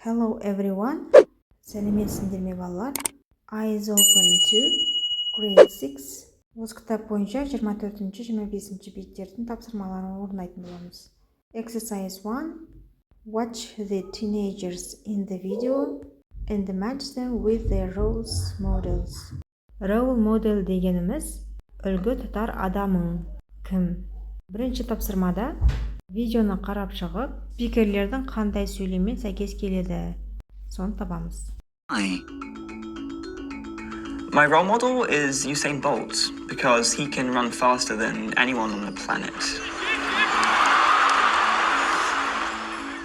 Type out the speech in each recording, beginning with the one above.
Hello everyone. Сәлеметсіңдер ме балалар? Eyes open to grade 6. Осы кітап бойынша 24-25 беттердің тапсырмаларын орындайтын боламыз. Exercise 1. Watch the teenagers in the video and match them with their role models. Role model дегеніміз үлгі тұтар адамың кім? Бірінші тапсырмада видеоны қарап шығып, спикерлердің қандай сөйлеммен сәйкес келеді, соны табамыз. Hi. My role model is Usain Bolt because he can run faster than anyone on the planet.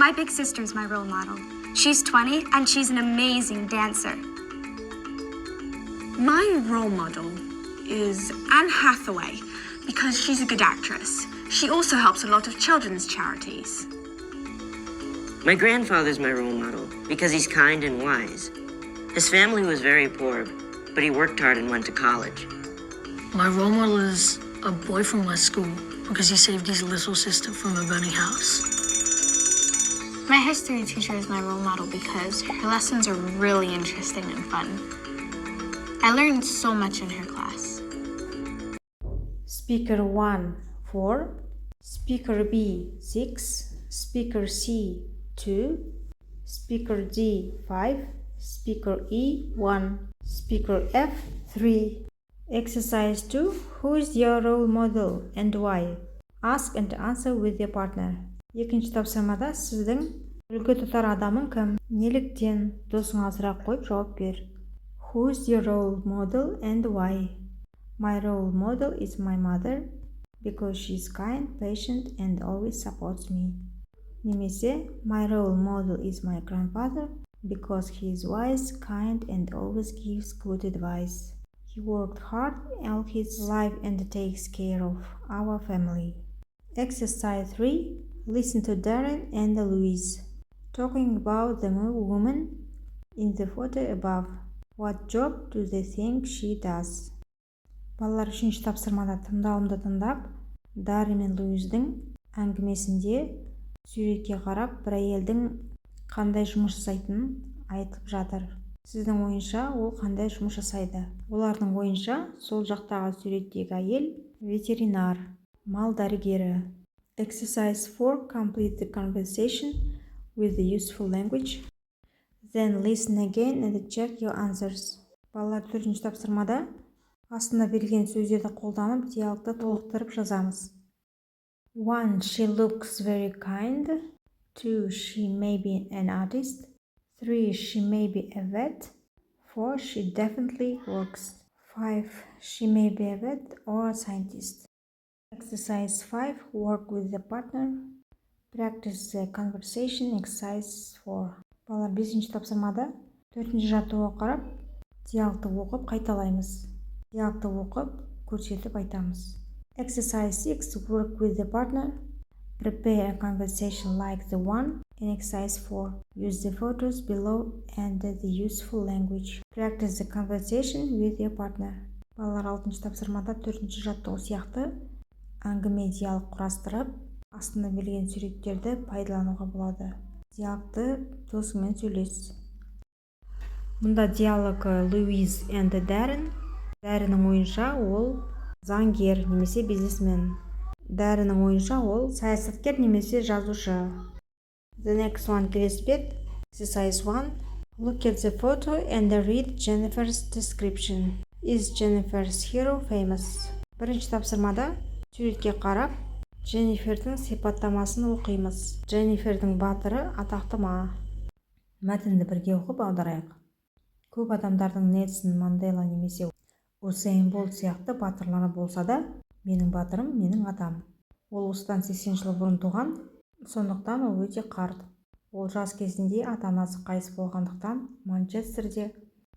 My big sister's my role model. She's 20 and she's an amazing dancer. My role model is Anne Hathaway because she's a good actress. She also helps a lot of children's charities. My grandfather's my role model because he's kind and wise. His family was very poor, but he worked hard and went to college. My role model is a boy from my school because he saved his little sister from a burning house. My history teacher is my role model because her lessons are really interesting and fun. I learned so much in her class. Speaker 1, 4. Speaker B, 6. Speaker C, 2. Speaker D, 5. Speaker E, 1. Speaker F, 3. Exercise 2. Who is your role model and why? Ask and answer with your partner. Екінші тапсырмада сіздің үлгі тұтар адамың кім? Неліктен? Досыңа сұрақ қойып жауап бер. Who is your role model and why? My role model is my mother because she's kind, patient and always supports me. Немесе my role model is my grandfather because he is wise, kind and always gives good advice. He worked hard all his life and takes care of our family. Exercise 3. Listen to Darren and Louise talking about the woman in the photo above. What job do they think she does? Балалар үшінші тапсырмада тыңдалымды тыңдап, Даррен мен Луиздің әңгімесінде суретке қарап, бір әйелдің қандай жұмыс жасайтынын айтып жатыр. Сіздің ойынша ол қандай жұмыс жасайды? Олардың ойынша сол жақтағы суреттегі әйел ветеринар, мал дәрігері. Exercise 4. Complete the conversation with the useful language. Then listen again and check your answers. Балалар төртінші тапсырмада астына берілген сөздерді қолданып, диалогты толықтырып жазамыз. 1. She looks very kind. 2. She may be an artist. 3. She may be a vet. 4. She definitely works. 5. She may be a vet or a scientist. Exercise 5. Work with the partner. Practice the conversation. Exercise 4. Балалар бесінші тапсырмада төртінші жаттығуға қарап, диалогты оқып қайталаймыз. Диалогты оқып, көрсетіп айтамыз. Exercise 6. Work with the partner. Prepare a conversation like the one in exercise 4. Use the photos below and the useful language. Practice the conversation with your partner. Балалар алтыншы тапсырмада төртінші жаттығу сияқты әңгіме диалог құрастырып, астына берілген суреттерді пайдалануға болады. Диалогты досыңмен сөйлес. Мұнда диалог Луиз and Даррен. Дарреннің ойынша ол заңгер немесе бизнесмен. Дарреннің ойынша ол саясаткер немесе жазушы. The next one келесі бет. Exercise 1. Look at the photo and read Jennifer's description. Is Jennifer's hero famous? Бірінші тапсырмада суретке қарап, Дженнифердің сипаттамасын оқимыз. Дженнифердің батыры атақты ма? Мәтінді бірге оқып аударайық. Көп адамдардың Нельсон Мандела немесе Усейн Болт сияқты батырлары болса да, менің батырым менің атам. Ол осыдан 80 жыл бұрын туған, сондықтан ол өте қарт. Ол жас кезінде ата-анасы қайтыс болғандықтан Манчестерде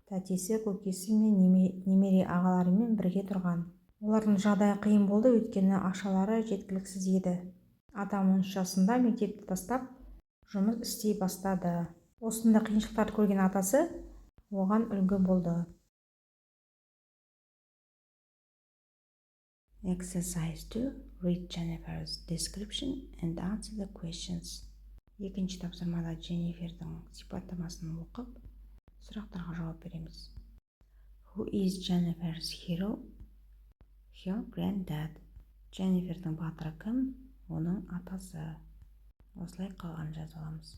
тәтесі, көкесі мен немере ағаларымен бірге тұрған. Олардың жағдайы қиын болды, өйткені ақшалары жеткіліксіз еді. Атам 13 жасында мектепті тастап, жұмыс істей бастады. Осында қиыншылықтарды көрген атасы оған үлгі болды. Exercise 2. Read Jennifer's description and answer the questions. Екінші тапсырмада Дженнифердің сипаттамасын оқып, сұрақтарға жауап береміз. Who is Jennifer's hero? Her granddad. Дженнифердің батыры кім? Оның атасы. Осылай қалған жазып аламыз.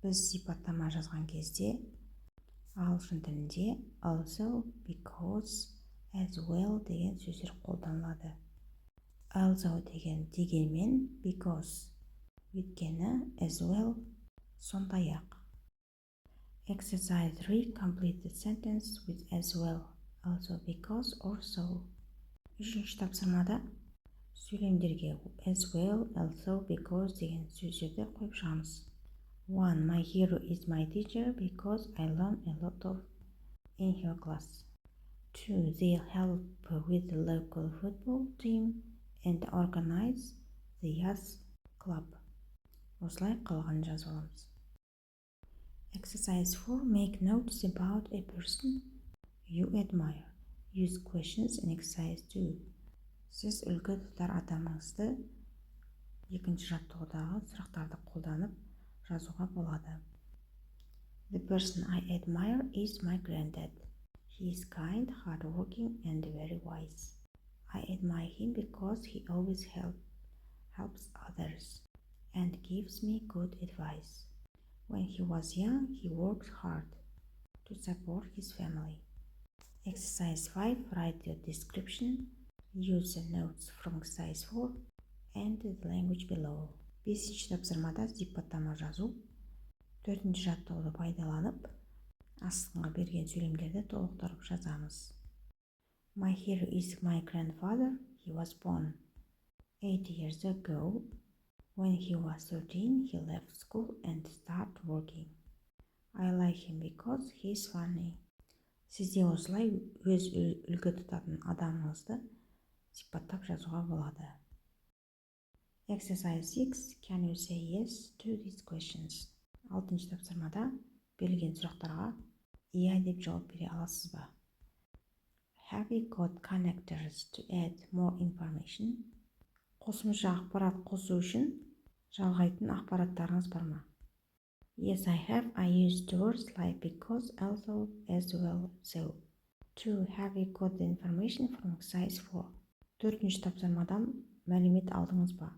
Біз сипаттама жазған кезде ағылшын тілінде also, because, as well деген сөздер қолданылады. Also дегенмен because, өйткені as well сондай-ақ. Exercise 3. Complete the sentence with as well, also, because, or so. Үшінші тапсырмада сөйлемдерге as well, also, because деген сөздерді қойып шығамыз. 1. My hero is my teacher because I learn a lot of in her class. 2. They help with the local football team and organize the youth club. Осылай қалған жазып аламыз. Exercise 4. Make notes about a person you admire. Use questions in exercise 2. Сіз үлгі тұтар адамыңызды екінші жаттығудағы сұрақтарды қолданып жазуға болады. The person I admire is my granddad. He is kind, hardworking, and very wise. I admire him because he always helps others and gives me good advice. When he was young, he worked hard to support his family. Exercise 5. Write your description. Use the notes from exercise 4 and the language below. 5-ші тапсырмада сипаттама жазу. 4-ші жаттығуды пайдаланып, астыңғы берген сөйлемдерді толықтырып жазамыз. My hero is my grandfather. He was born 8 years ago. When he was 13, he left school and started working. I like him because he is funny. Сізде осылай өз үлгі тұтатын адамыңызды сипаттап жазуға болады. Exercise 6. Can you say yes to these questions? 6-ші тапсырмада берілген сұрақтарға иә деп жауап бере аласыз ба? Have you got connectors to add more information? Қосымша ақпарат қосу үшін жалғайтын ақпараттарыңыз бар ма? Yes, I have. I use words like because, also, as well, so. 2. Have you got the information from exercise 4? 4-ші тапсырмадан мәлімет алдыңыз ба?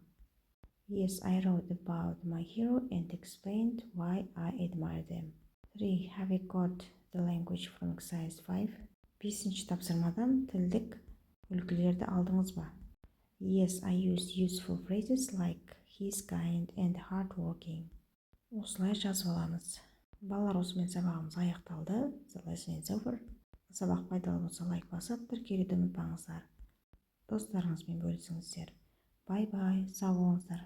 Yes, I wrote about my hero and explained why I admire them. 3. Have you got the language from exercise 5? 5-ші тапсырмадан тілдік үлгілерді алдыңыз ба? Yes, I use useful phrases like he's kind and hardworking. Осылай жазып аламыз. Балалар, осымен сабағымыз аяқталды. The lesson is over. Сабақ пайдалы болса лайк басып, тіркелуді ұмытпаңыздар. Достарыңызбен бөлісіңіздер. Бай-бай, сау болыңыздар.